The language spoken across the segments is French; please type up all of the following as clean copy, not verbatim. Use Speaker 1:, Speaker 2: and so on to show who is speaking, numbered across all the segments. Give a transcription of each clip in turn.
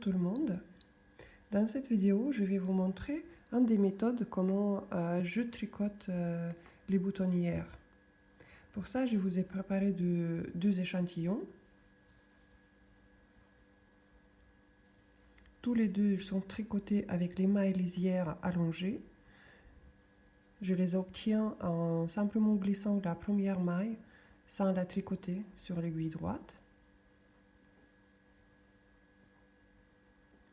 Speaker 1: tout le monde. Dans cette vidéo, je vais vous montrer une des méthodes comment je tricote les boutonnières. Pour ça, je vous ai préparé deux échantillons. Tous les deux sont tricotés avec les mailles lisières allongées. Je les obtiens en simplement glissant la première maille sans la tricoter sur l'aiguille droite.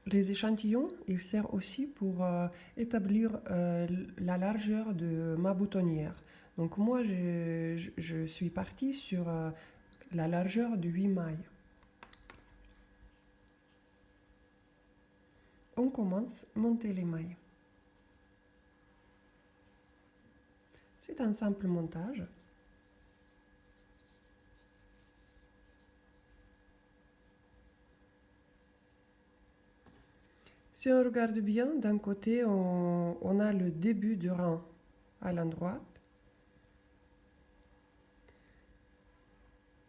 Speaker 1: Les échantillons, ils servent aussi pour établir la largeur de ma boutonnière. Donc moi, je suis partie sur la largeur de 8 mailles. On commence à monter les mailles. C'est un simple montage. Si on regarde bien, d'un côté, on a le début du rang à l'endroit.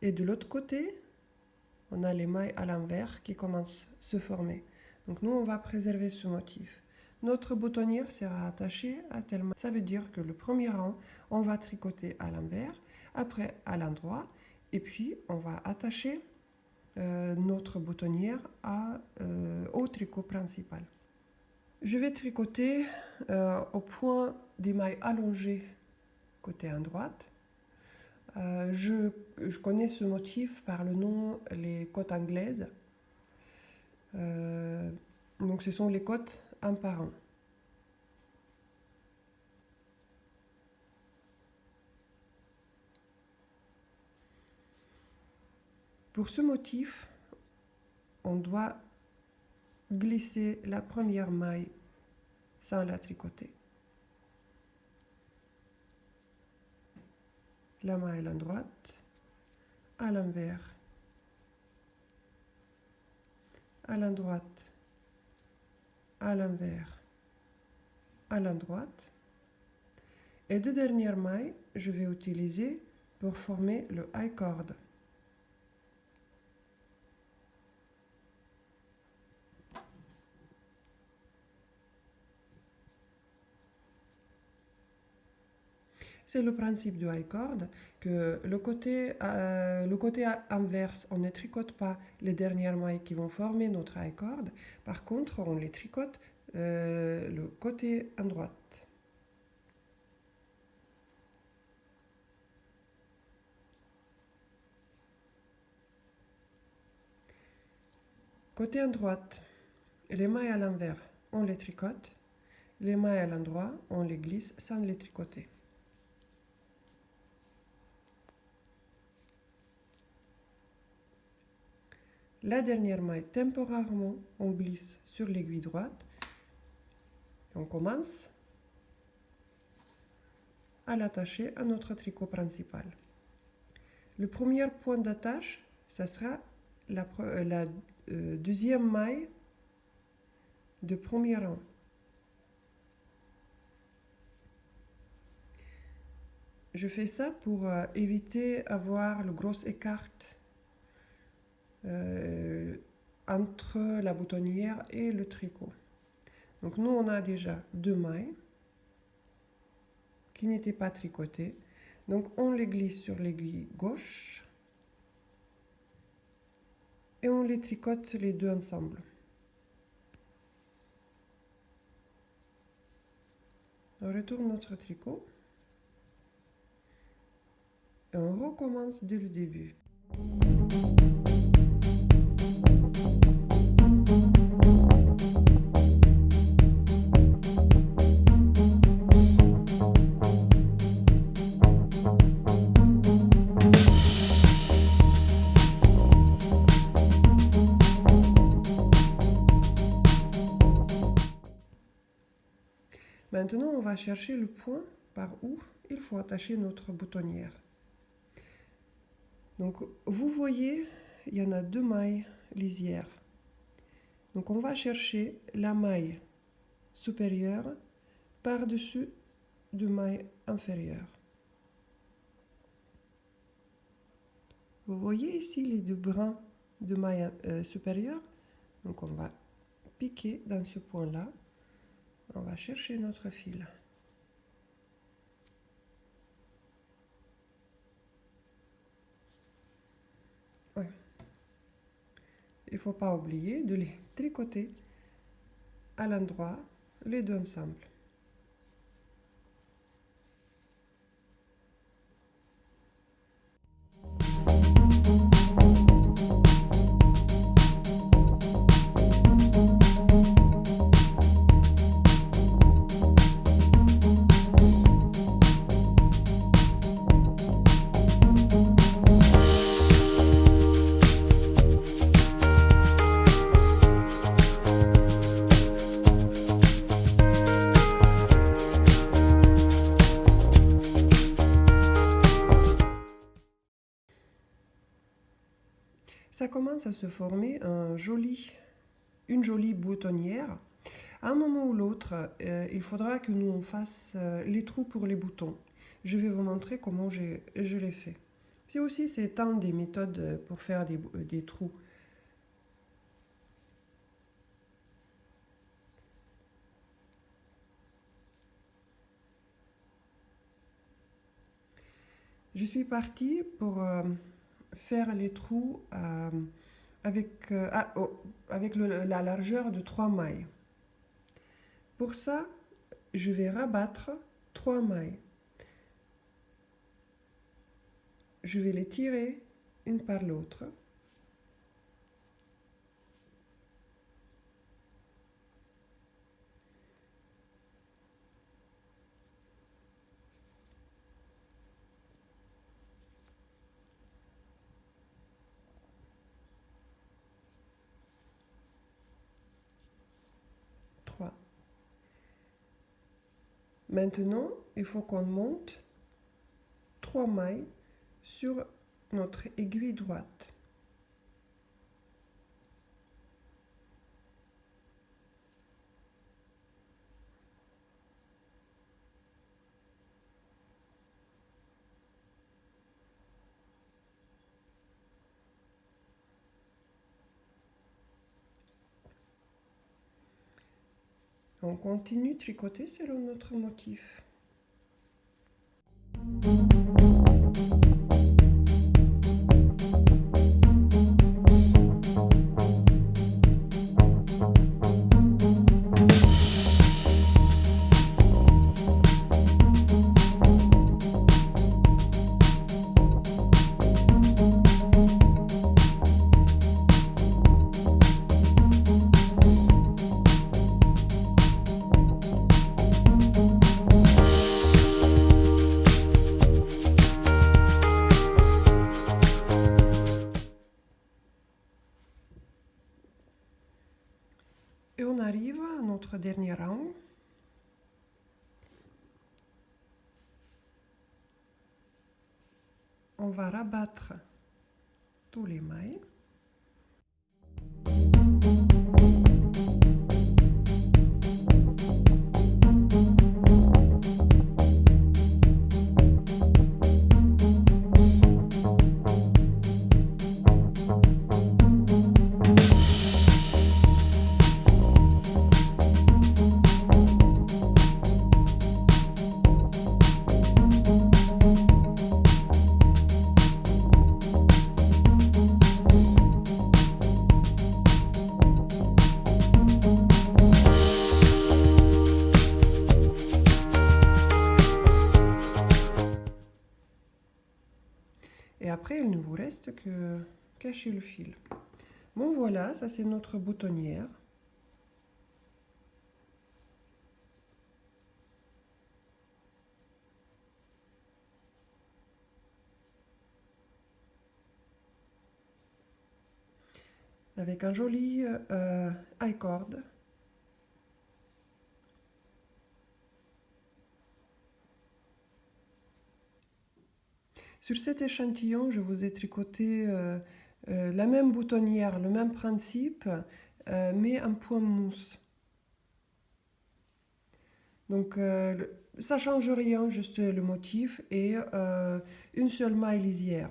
Speaker 1: Et de l'autre côté, on a les mailles à l'envers qui commencent à se former. Donc nous, on va préserver ce motif. Notre boutonnière sera attachée à tel maille. Ça veut dire que le premier rang, on va tricoter à l'envers, après à l'endroit, et puis on va attacher notre boutonnière au tricot principal. Je vais tricoter au point des mailles allongées côté à droite. Je connais ce motif par le nom les côtes anglaises. Donc ce sont les côtes un par un. Pour ce motif, on doit glisser la première maille sans la tricoter. La maille à la droite, à l'envers, à la droite, à l'envers, à la droite. Et deux dernières mailles, je vais utiliser pour former le I-cord. C'est le principe du I-cord, que le côté inverse, on ne tricote pas les dernières mailles qui vont former notre I-cord. Par contre, on les tricote le côté à droite. Côté à droite, les mailles à l'envers, on les tricote. Les mailles à l'endroit, on les glisse sans les tricoter. La dernière maille, temporairement, on glisse sur l'aiguille droite. On commence à l'attacher à notre tricot principal. Le premier point d'attache, ça sera la deuxième maille de premier rang. Je fais ça pour éviter d'avoir le gros écart entre la boutonnière et le tricot. Donc nous, on a déjà deux mailles qui n'étaient pas tricotées. Donc on les glisse sur l'aiguille gauche et on les tricote les deux ensemble. On retourne notre tricot et on recommence dès le début. Maintenant, on va chercher le point par où il faut attacher notre boutonnière. Donc, vous voyez, il y en a deux mailles lisières. Donc, on va chercher la maille supérieure par-dessus deux mailles inférieures. Vous voyez ici les deux brins de maille supérieure. Donc, on va piquer dans ce point-là. On va chercher notre fil. Ouais. Il ne faut pas oublier de les tricoter à l'endroit, les deux ensemble. Ça commence à se former une jolie boutonnière. À un moment ou l'autre, il faudra que nous on fasse les trous pour les boutons. Je vais vous montrer comment je les fais. C'est un des méthodes pour faire des trous. Je suis partie pour faire les trous avec la largeur de 3 mailles. Pour ça, je vais rabattre 3 mailles. Je vais les tirer une par l'autre. Maintenant, il faut qu'on monte 3 mailles sur notre aiguille droite. On continue de tricoter selon notre motif. Et on arrive à notre dernier rang. On va rabattre tous les mailles. Et après, il ne vous reste que cacher le fil. Bon voilà, ça c'est notre boutonnière. Avec un joli I-cord. Sur cet échantillon, je vous ai tricoté la même boutonnière, le même principe, mais en point mousse. Donc ça change rien, juste le motif et une seule maille lisière.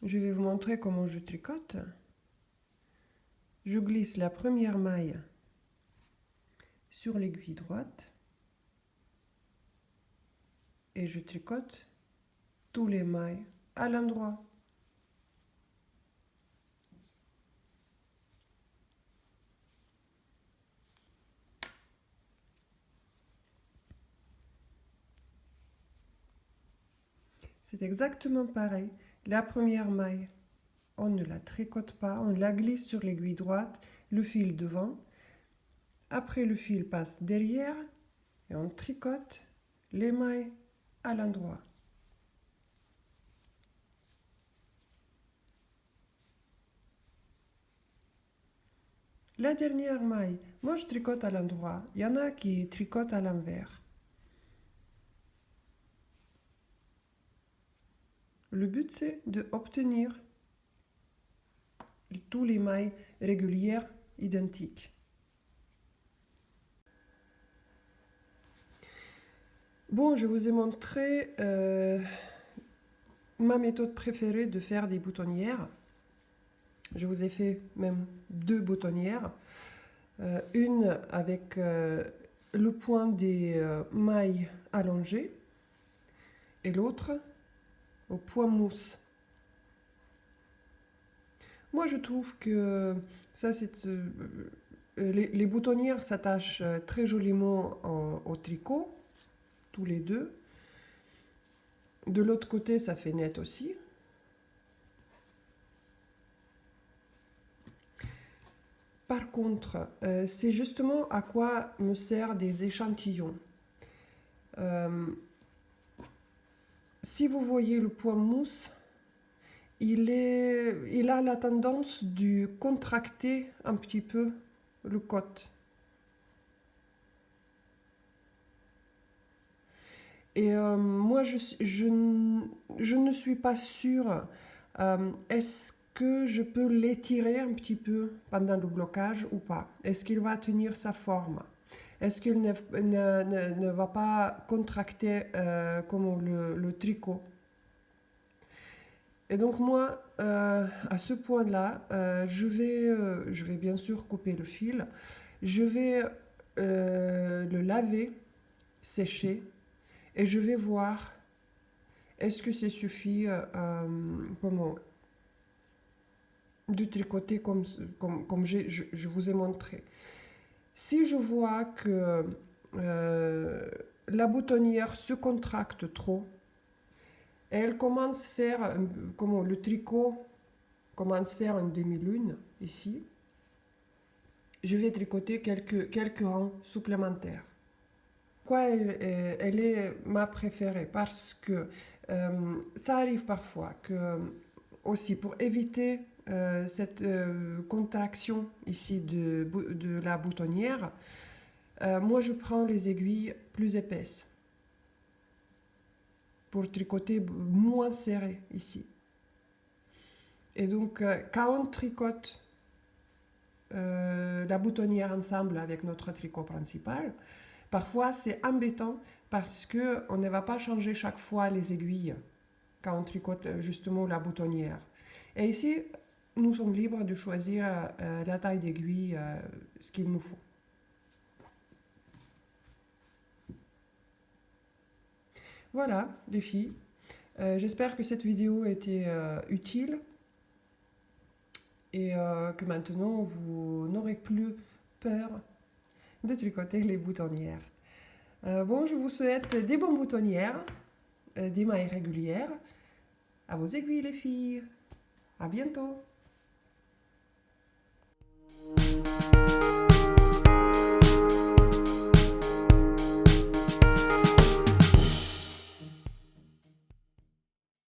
Speaker 1: Je vais vous montrer comment je tricote. Je glisse la première maille sur l'aiguille droite et je tricote tous les mailles à l'endroit. C'est exactement pareil. La première maille, on ne la tricote pas, on la glisse sur l'aiguille droite, le fil devant. Après, le fil passe derrière et on tricote les mailles à l'endroit. La dernière maille, moi je tricote à l'endroit. Il y en a qui tricotent à l'envers. Le but, c'est d'obtenir tous les mailles régulières identiques. Bon, je vous ai montré ma méthode préférée de faire des boutonnières. Je vous ai fait même 2 boutonnières. Une avec le point des mailles allongées et l'autre au point mousse. Moi, je trouve que ça, les boutonnières s'attachent très joliment au tricot, tous les deux. De l'autre côté, ça fait net aussi. Par contre, c'est justement à quoi me servent des échantillons. Si vous voyez le point mousse, il a la tendance de contracter un petit peu le côte. Et moi, je ne suis pas sûre. Est-ce que je peux l'étirer un petit peu pendant le blocage ou pas? Est-ce qu'il va tenir sa forme? Est-ce qu'il ne va pas contracter comme le tricot? Et donc moi, à ce point-là, je vais bien sûr couper le fil. Je vais le laver, sécher, et je vais voir est-ce que ça suffit de tricoter comme je vous ai montré. Si je vois que la boutonnière se contracte trop, elle commence à faire, le tricot commence à faire une demi-lune ici, je vais tricoter quelques rangs supplémentaires. Pourquoi elle est ma préférée? Parce que ça arrive parfois que, aussi pour éviter cette contraction ici de la boutonnière, moi je prends les aiguilles plus épaisses pour tricoter moins serré ici. Et donc quand on tricote la boutonnière ensemble avec notre tricot principal, parfois c'est embêtant parce qu'on ne va pas changer chaque fois les aiguilles quand on tricote justement la boutonnière. Et ici, nous sommes libres de choisir la taille d'aiguille, ce qu'il nous faut. Voilà les filles, j'espère que cette vidéo a été utile et que maintenant vous n'aurez plus peur de tricoter les boutonnières. Bon, je vous souhaite des bonnes boutonnières, des mailles régulières. À vos aiguilles les filles, à bientôt.